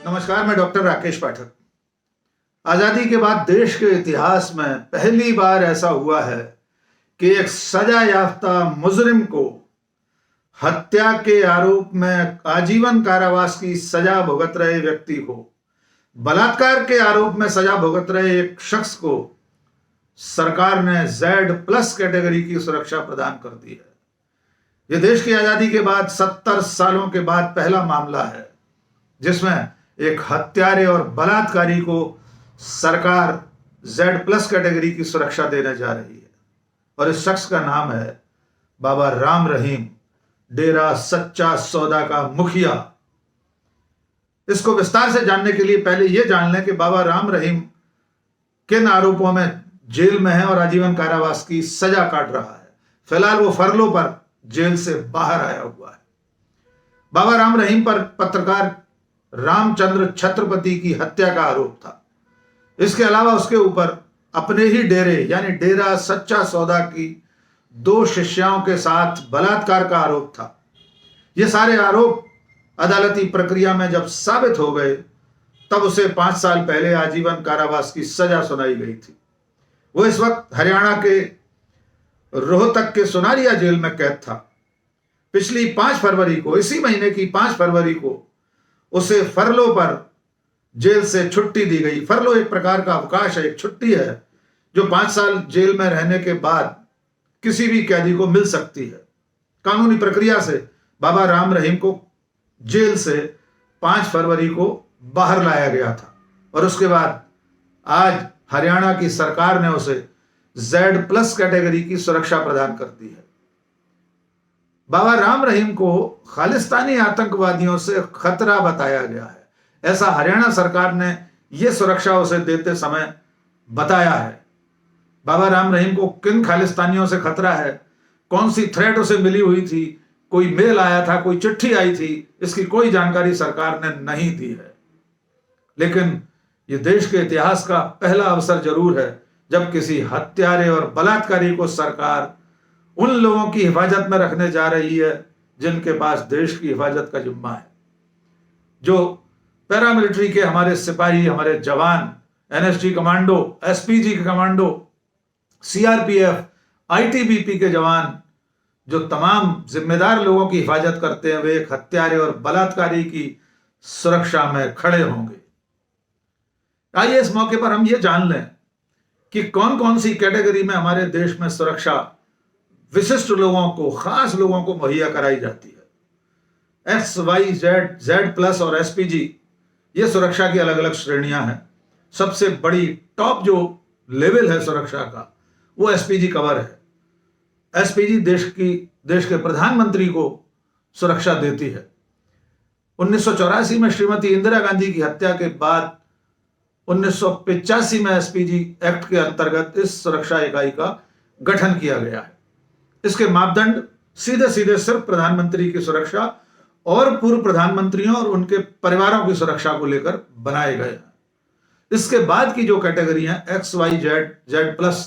नमस्कार, मैं डॉक्टर राकेश पाठक। आजादी के बाद देश के इतिहास में पहली बार ऐसा हुआ है कि एक सजा याफ्ता मुजरिम को हत्या के आरोप में आजीवन कारावास की सजा भुगत रहे व्यक्ति को, बलात्कार के आरोप में सजा भुगत रहे एक शख्स को सरकार ने Z+ कैटेगरी की सुरक्षा प्रदान कर दी है। यह देश की आजादी के बाद 70 सालों के बाद पहला मामला है जिसमें एक हत्यारे और बलात्कारी को सरकार Z+ कैटेगरी की सुरक्षा देने जा रही है और इस शख्स का नाम है बाबा राम रहीम, डेरा सच्चा सौदा का मुखिया। इसको विस्तार से जानने के लिए पहले यह जान लें कि बाबा राम रहीम किन आरोपों में जेल में है और आजीवन कारावास की सजा काट रहा है। फिलहाल वो फरलो पर जेल से बाहर आया हुआ है। बाबा राम रहीम पर पत्रकार रामचंद्र छत्रपति की हत्या का आरोप था। इसके अलावा उसके ऊपर अपने ही डेरे यानी डेरा सच्चा सौदा की 2 शिष्याओं के साथ बलात्कार का आरोप था। ये सारे आरोप अदालती प्रक्रिया में जब साबित हो गए तब उसे 5 साल पहले आजीवन कारावास की सजा सुनाई गई थी। वो इस वक्त हरियाणा के रोहतक के सुनारिया जेल में कैद था। पिछली 5 फरवरी को, इसी महीने की 5 फरवरी को उसे फरलो पर जेल से छुट्टी दी गई। फरलो एक प्रकार का अवकाश है, एक छुट्टी है जो 5 साल जेल में रहने के बाद किसी भी कैदी को मिल सकती है। कानूनी प्रक्रिया से बाबा राम रहीम को जेल से 5 फरवरी को बाहर लाया गया था और उसके बाद आज हरियाणा की सरकार ने उसे Z+ कैटेगरी की सुरक्षा प्रदान कर दी है। बाबा राम रहीम को खालिस्तानी आतंकवादियों से खतरा बताया गया है, ऐसा हरियाणा सरकार ने यह सुरक्षा उसे देते समय बताया है। बाबा राम रहीम को किन खालिस्तानियों से खतरा है, कौन सी थ्रेट उसे मिली हुई थी, कोई मेल आया था, कोई चिट्ठी आई थी, इसकी कोई जानकारी सरकार ने नहीं दी है। लेकिन यह देश के इतिहास का पहला अवसर जरूर है जब किसी हत्यारे और बलात्कारी को सरकार उन लोगों की हिफाजत में रखने जा रही है जिनके पास देश की हिफाजत का जिम्मा है। जो पैरामिलिट्री के हमारे सिपाही, हमारे जवान, NSG कमांडो, SPG के कमांडो, CRPF, ITBP के जवान, जो तमाम जिम्मेदार लोगों की हिफाजत करते हैं, वे एक हत्यारे और बलात्कारी की सुरक्षा में खड़े होंगे। आइए इस मौके पर हम ये जान लें कि कौन कौन सी कैटेगरी में हमारे देश में सुरक्षा विशिष्ट लोगों को, खास लोगों को मुहैया कराई जाती है। X, Y, Z+ और SPG ये सुरक्षा की अलग अलग श्रेणियां हैं। सबसे बड़ी टॉप जो लेवल है सुरक्षा का वो SPG कवर है। SPG देश के प्रधानमंत्री को सुरक्षा देती है। 1984 में श्रीमती इंदिरा गांधी की हत्या के बाद 1985 में SPG एक्ट के अंतर्गत इस सुरक्षा इकाई का गठन किया गया है। इसके मापदंड सीधे सीधे सिर्फ प्रधानमंत्री की सुरक्षा और पूर्व प्रधानमंत्रियों और उनके परिवारों की सुरक्षा को लेकर बनाए गए हैं। इसके बाद की जो कैटेगरी है X, Y, Z+,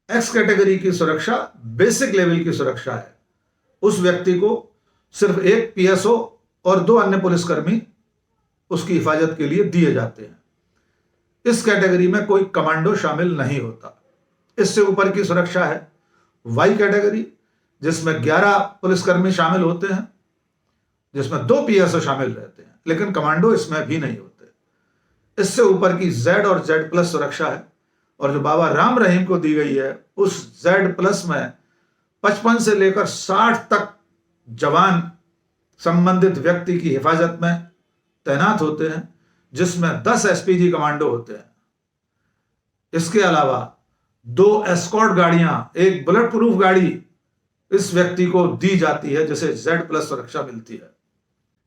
X category की सुरक्षा बेसिक लेवल की सुरक्षा है। उस व्यक्ति को सिर्फ एक PSO और 2 अन्य पुलिसकर्मी उसकी हिफाजत के लिए दिए जाते हैं। इस कैटेगरी में कोई कमांडो शामिल नहीं होता। इससे ऊपर की सुरक्षा है Y कैटेगरी, जिसमें 11 पुलिसकर्मी शामिल होते हैं, जिसमें 2 PSO शामिल रहते हैं, लेकिन कमांडो इसमें भी नहीं होते। इससे ऊपर की Z और Z+ सुरक्षा है और जो बाबा राम रहीम को दी गई है उस Z+ में 55 से लेकर 60 तक जवान संबंधित व्यक्ति की हिफाजत में तैनात होते हैं, जिसमें 10 SPG कमांडो होते हैं। इसके अलावा 2 एस्कॉर्ट गाड़ियां, एक बुलेट प्रूफ गाड़ी इस व्यक्ति को दी जाती है जिसे Z+ सुरक्षा मिलती है।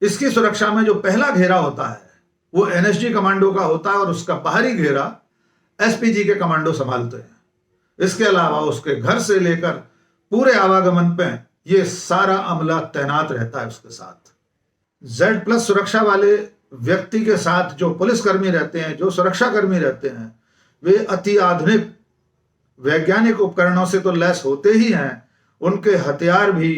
इसकी सुरक्षा में जो पहला घेरा होता है वो NSG कमांडो का होता है और उसका बाहरी घेरा SPG के कमांडो संभालते हैं। इसके अलावा उसके घर से लेकर पूरे आवागमन पे ये सारा अमला तैनात रहता है उसके साथ। Z+ सुरक्षा वाले व्यक्ति के साथ जो पुलिसकर्मी रहते हैं, जो सुरक्षाकर्मी रहते हैं, वे अति आधुनिक वैज्ञानिक उपकरणों से तो लैस होते ही हैं, उनके हथियार भी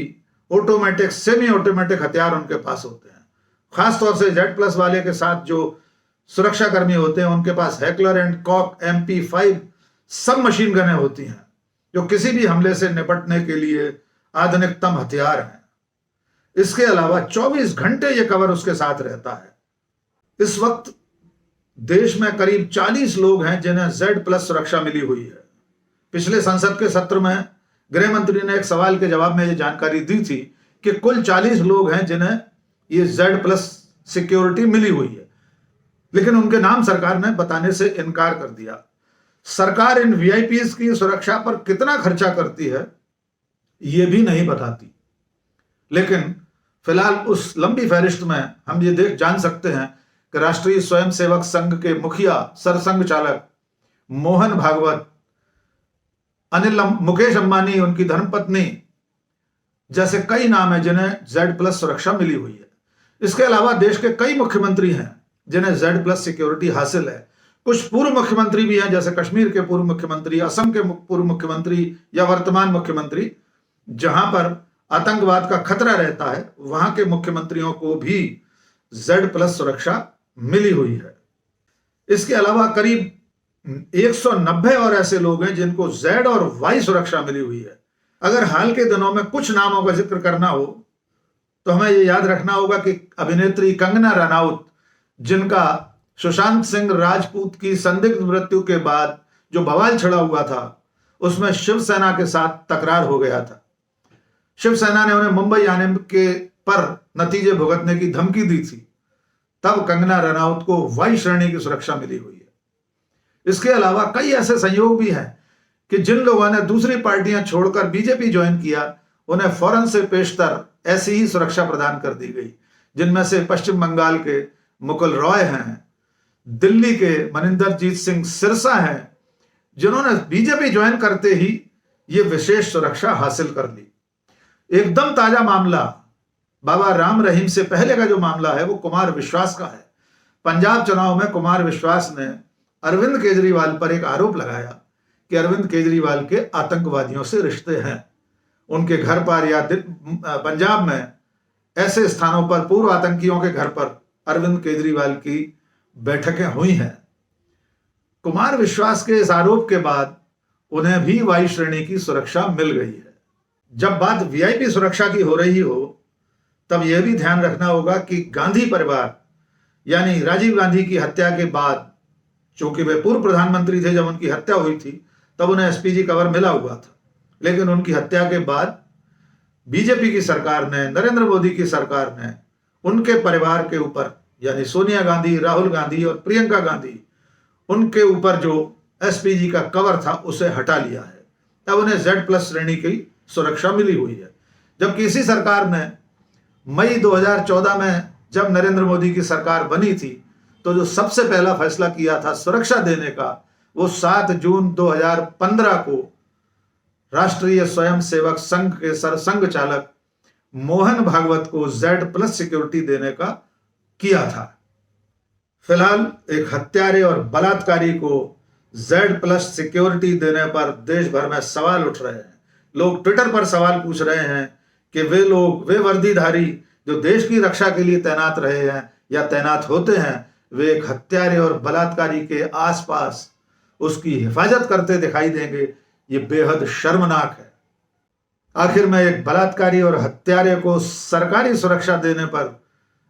ऑटोमेटिक, सेमी ऑटोमेटिक हथियार उनके पास होते हैं। खासतौर से Z+ वाले के साथ जो सुरक्षाकर्मी होते हैं उनके पास हैकलर एंड कॉक MP5 सब मशीन गनें होती हैं जो किसी भी हमले से निपटने के लिए आधुनिकतम हथियार हैं। इसके अलावा 24 घंटे ये कवर उसके साथ रहता है। इस वक्त देश में करीब 40 लोग हैं जिन्हें Z+ सुरक्षा मिली हुई है। पिछले संसद के सत्र में गृह मंत्री ने एक सवाल के जवाब में ये जानकारी दी थी कि कुल 40 लोग हैं जिन्हें ये Z+ सिक्योरिटी मिली हुई है, लेकिन उनके नाम सरकार ने बताने से इनकार कर दिया। सरकार इन VIPs की सुरक्षा पर कितना खर्चा करती है ये भी नहीं बताती, लेकिन फिलहाल उस लंबी फहरिस्त में हम ये जान सकते हैं कि राष्ट्रीय स्वयंसेवक संघ के मुखिया सरसंघ चालक मोहन भागवत, मुकेश अंबानी, उनकी धर्मपत्नी जैसे कई नाम हैं जिन्हें Z+ सुरक्षा मिली हुई है। इसके अलावा देश के कई मुख्यमंत्री हैं जिन्हें Z+ सिक्योरिटी हासिल है। कुछ पूर्व मुख्यमंत्री भी हैं, जैसे कश्मीर के पूर्व मुख्यमंत्री, असम के पूर्व मुख्यमंत्री या वर्तमान मुख्यमंत्री। जहां पर आतंकवाद का खतरा रहता है वहां के मुख्यमंत्रियों को भी Z+ सुरक्षा मिली हुई है। इसके अलावा करीब 190 और ऐसे लोग हैं जिनको Z और Y सुरक्षा मिली हुई है। अगर हाल के दिनों में कुछ नामों का जिक्र करना हो तो हमें यह याद रखना होगा कि अभिनेत्री कंगना रनौत, जिनका सुशांत सिंह राजपूत की संदिग्ध मृत्यु के बाद जो बवाल छिड़ा हुआ था उसमें शिवसेना के साथ तकरार हो गया था। शिवसेना ने उन्हें मुंबई आने के पर नतीजे भुगतने की धमकी दी थी। तब कंगना रनौत को Y श्रेणी की सुरक्षा मिली हुई है। इसके अलावा कई ऐसे संयोग भी हैं कि जिन लोगों ने दूसरी पार्टियां छोड़कर बीजेपी ज्वाइन किया उन्हें फौरन से पेशतर ऐसी ही सुरक्षा प्रदान कर दी गई, जिनमें से पश्चिम बंगाल के मुकुल रॉय हैं, दिल्ली के मनिंदरजीत सिंह सिरसा हैं, जिन्होंने बीजेपी ज्वाइन करते ही ये विशेष सुरक्षा हासिल कर ली। एकदम ताजा मामला बाबा राम रहीम से पहले का जो मामला है वो कुमार विश्वास का है। पंजाब चुनाव में कुमार विश्वास ने अरविंद केजरीवाल पर एक आरोप लगाया कि अरविंद केजरीवाल के आतंकवादियों से रिश्ते हैं। उनके घर पर या पंजाब में ऐसे स्थानों पर पूर्व आतंकियों के घर पर अरविंद केजरीवाल की बैठकें हुई हैं। कुमार विश्वास के इस आरोप के बाद उन्हें भी Y श्रेणी की सुरक्षा मिल गई है। जब बात VIP सुरक्षा की हो रही हो तब यह भी ध्यान रखना होगा कि गांधी परिवार यानी राजीव गांधी की हत्या के बाद, चूंकि वे पूर्व प्रधानमंत्री थे जब उनकी हत्या हुई थी तब उन्हें SPG कवर मिला हुआ था, लेकिन उनकी हत्या के बाद बीजेपी की सरकार ने, नरेंद्र मोदी की सरकार ने उनके परिवार के ऊपर यानी सोनिया गांधी, राहुल गांधी और प्रियंका गांधी, उनके ऊपर जो SPG का कवर था उसे हटा लिया है। तब उन्हें Z+ श्रेणी की सुरक्षा मिली हुई है। जबकि इसी सरकार ने मई 2014 में जब नरेंद्र मोदी की सरकार बनी थी तो जो सबसे पहला फैसला किया था सुरक्षा देने का, वो 7 जून 2015 को राष्ट्रीय स्वयंसेवक संघ के सरसंघ चालक मोहन भागवत को Z+ सिक्योरिटी देने का किया था। फिलहाल एक हत्यारे और बलात्कारी को Z+ सिक्योरिटी देने पर देश भर में सवाल उठ रहे हैं। लोग ट्विटर पर सवाल पूछ रहे हैं कि वे वर्दीधारी जो देश की रक्षा के लिए तैनात रहे हैं या तैनात होते हैं, वे एक हत्यारे और बलात्कारी के आसपास उसकी हिफाजत करते दिखाई देंगे। ये बेहद शर्मनाक है। आखिर में एक बलात्कारी और हत्यारे को सरकारी सुरक्षा देने पर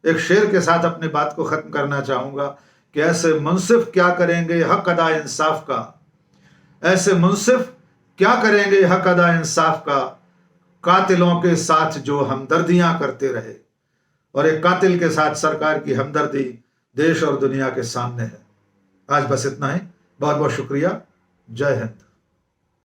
एक शेर के साथ अपनी बात को खत्म करना चाहूंगा कि ऐसे मुंसिफ क्या करेंगे हक अदा इंसाफ का, ऐसे मुंसिफ क्या करेंगे हक अदा इंसाफ का, कातिलों के साथ जो हमदर्दियां करते रहे। और एक कातिल के साथ सरकार की हमदर्दी देश और दुनिया के सामने है। आज बस इतना ही। बहुत बहुत शुक्रिया। जय हिंद।